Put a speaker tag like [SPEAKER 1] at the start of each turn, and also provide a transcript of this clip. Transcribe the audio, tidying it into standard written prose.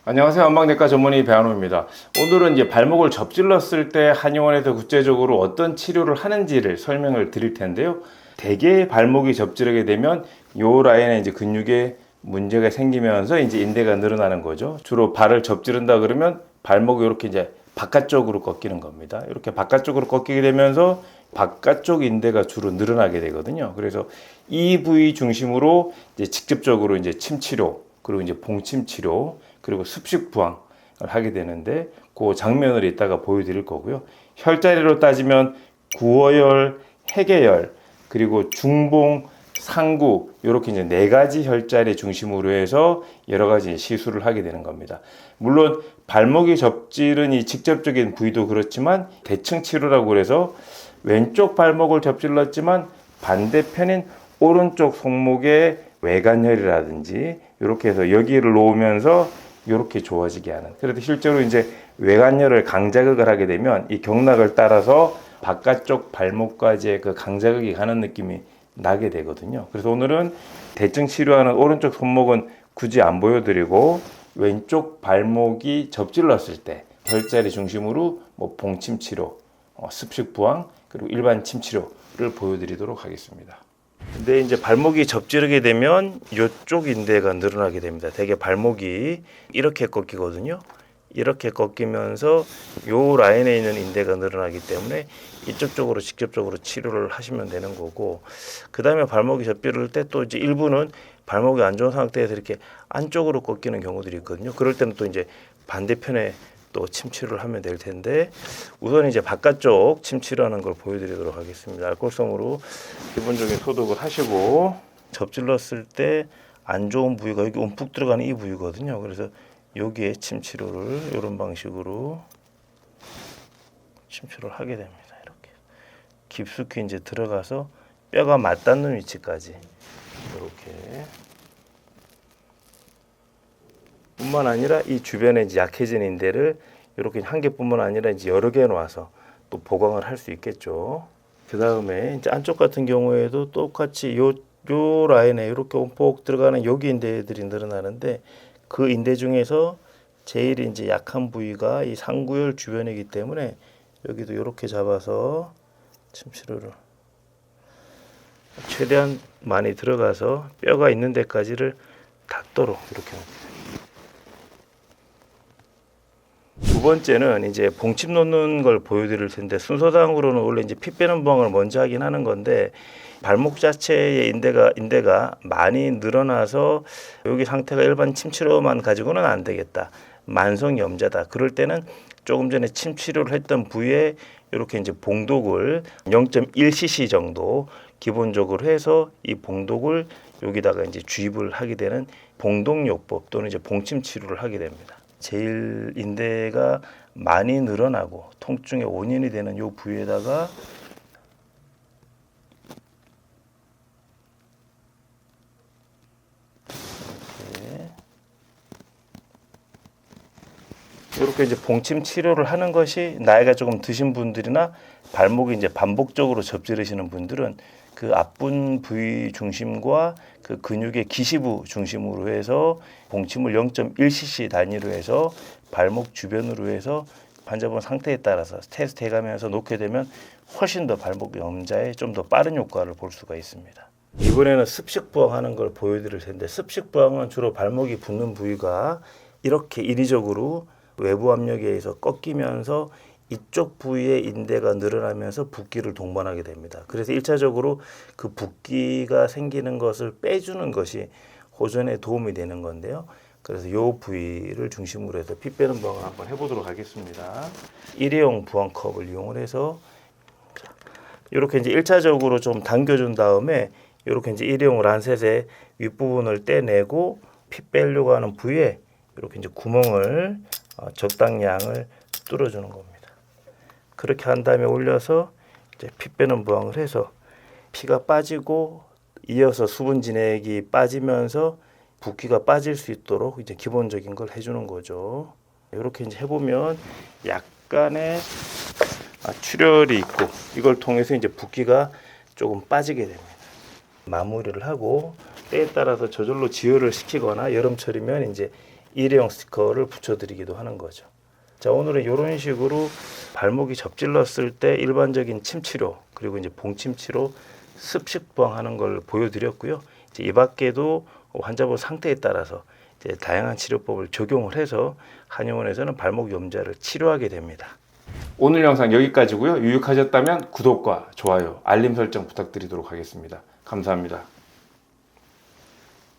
[SPEAKER 1] 안녕하세요. 한방내과 전문의 배한호입니다. 오늘은 이제 발목을 접질렀을 때 한의원에서 구체적으로 어떤 치료를 하는지를 설명을 드릴 텐데요. 대개 발목이 접지르게 되면 요 라인에 이제 근육에 문제가 생기면서 이제 인대가 늘어나는 거죠. 주로 발을 접지른다 그러면 발목이 이렇게 이제 바깥쪽으로 꺾이는 겁니다. 이렇게 바깥쪽으로 꺾이게 되면서 바깥쪽 인대가 주로 늘어나게 되거든요. 그래서 이 부위 중심으로 이제 직접적으로 이제 침 치료, 그리고 이제 봉침 치료, 그리고 습식 부항을 하게 되는데 그 장면을 이따가 보여드릴 거고요. 혈자리로 따지면 구어혈, 해계혈, 그리고 중봉, 상구 이렇게 이제 네 가지 혈자리 중심으로 해서 여러 가지 시술을 하게 되는 겁니다. 물론 발목이 접지른 이 직접적인 부위도 그렇지만 대칭 치료라고 그래서 왼쪽 발목을 접질렀지만 반대편인 오른쪽 손목에 외관혈이라든지 이렇게 해서 여기를 놓으면서 이렇게 좋아지게 하는. 그래도 실제로 이제 외관혈을 강자극을 하게 되면 이 경락을 따라서 바깥쪽 발목까지의 그 강자극이 가는 느낌이 나게 되거든요. 그래서 오늘은 대증 치료하는 오른쪽 손목은 굳이 안 보여드리고 왼쪽 발목이 접질렀을 때 혈자리 중심으로 뭐 봉침 치료, 습식 부항 그리고 일반 침 치료를 보여드리도록 하겠습니다. 근데 이제 발목이 접지르게 되면 이쪽 인대가 늘어나게 됩니다. 대개 발목이 이렇게 꺾이거든요. 이렇게 꺾이면서 요 라인에 있는 인대가 늘어나기 때문에 이쪽 쪽으로 직접적으로 치료를 하시면 되는 거고, 그 다음에 발목이 접지를 때 또 이제 일부는 발목이 안 좋은 상태에서 이렇게 안쪽으로 꺾이는 경우들이 있거든요. 그럴 때는 또 이제 반대편에 또 침치료를 하면 될 텐데, 우선 이제 바깥쪽 침치료하는 걸 보여드리도록 하겠습니다. 알코올솜으로 기본적인 소독을 하시고, 접질렀을 때 안 좋은 부위가 여기 움푹 들어가는 이 부위거든요. 그래서 여기에 침치료를 이런 방식으로 침치료를 하게 됩니다. 이렇게 깊숙이 이제 들어가서 뼈가 맞닿는 위치까지 이렇게. 뿐만 아니라 이 주변에 이제 약해진 인대를 이렇게 한 개뿐만 아니라 이제 여러 개 놓아서 또 보강을 할 수 있겠죠. 그 다음에 이제 안쪽 같은 경우에도 똑같이 요 라인에 이렇게 움푹 들어가는 여기 인대들이 늘어나는데, 그 인대 중에서 제일 이제 약한 부위가 이 상구열 주변이기 때문에 여기도 이렇게 잡아서 침치료를 최대한 많이 들어가서 뼈가 있는 데까지를 닿도록 이렇게 합니다. 두 번째는 이제 봉침 놓는 걸 보여드릴 텐데, 순서상으로는 원래 이제 피 빼는 부항을 먼저 하긴 하는 건데, 발목 자체의 인대가 많이 늘어나서 여기 상태가 일반 침치료만 가지고는 안 되겠다, 만성 염자다, 그럴 때는 조금 전에 침치료를 했던 부위에 이렇게 이제 봉독을 0.1cc 정도 기본적으로 해서 이 봉독을 여기다가 이제 주입을 하게 되는 봉독요법 또는 이제 봉침 치료를 하게 됩니다. 제일 인대가 많이 늘어나고 통증의 원인이 되는 이 부위에다가 이렇게 이제 봉침 치료를 하는 것이, 나이가 조금 드신 분들이나 발목이 이제 반복적으로 접지르시는 분들은 그 앞분 부위 중심과 그 근육의 기시부 중심으로 해서 봉침을 0.1cc 단위로 해서 발목 주변으로 해서 환자분 상태에 따라서 테스트 해가면서 놓게 되면 훨씬 더 발목 염자에 좀 더 빠른 효과를 볼 수가 있습니다. 이번에는 습식 부항하는 걸 보여드릴 텐데, 습식 부항은 주로 발목이 붙는 부위가 이렇게 이리적으로 외부 압력에 의해서 꺾이면서 이쪽 부위의 인대가 늘어나면서 붓기를 동반하게 됩니다. 그래서 1차적으로 그 붓기가 생기는 것을 빼주는 것이 호전에 도움이 되는 건데요. 그래서 이 부위를 중심으로 해서 피 빼는 부항을 한번 해보도록 하겠습니다. 일회용 부항컵을 이용을 해서 이렇게 이제 1차적으로 좀 당겨준 다음에 이렇게 이제 일회용 란셋의 윗부분을 떼내고 피 빼려고 하는 부위에 이렇게 이제 구멍을 적당량을 뚫어주는 겁니다. 그렇게 한 다음에 올려서 이제 피 빼는 부항을 해서 피가 빠지고 이어서 수분 진액이 빠지면서 붓기가 빠질 수 있도록 이제 기본적인 걸 해주는 거죠. 이렇게 이제 해보면 약간의 출혈이 있고, 이걸 통해서 이제 붓기가 조금 빠지게 됩니다. 마무리를 하고 때에 따라서 저절로 지혈을 시키거나 여름철이면 이제 일회용 스티커를 붙여드리기도 하는 거죠. 자, 오늘은 이런 식으로 발목이 접질렀을 때 일반적인 침치료 그리고 이제 봉침치로 습식봉하는 걸 보여드렸고요. 이제 이 밖에도 환자분 상태에 따라서 이제 다양한 치료법을 적용을 해서 한의원에서는 발목 염좌를 치료하게 됩니다. 오늘 영상 여기까지고요. 유익하셨다면 구독과 좋아요, 알림 설정 부탁드리도록 하겠습니다. 감사합니다.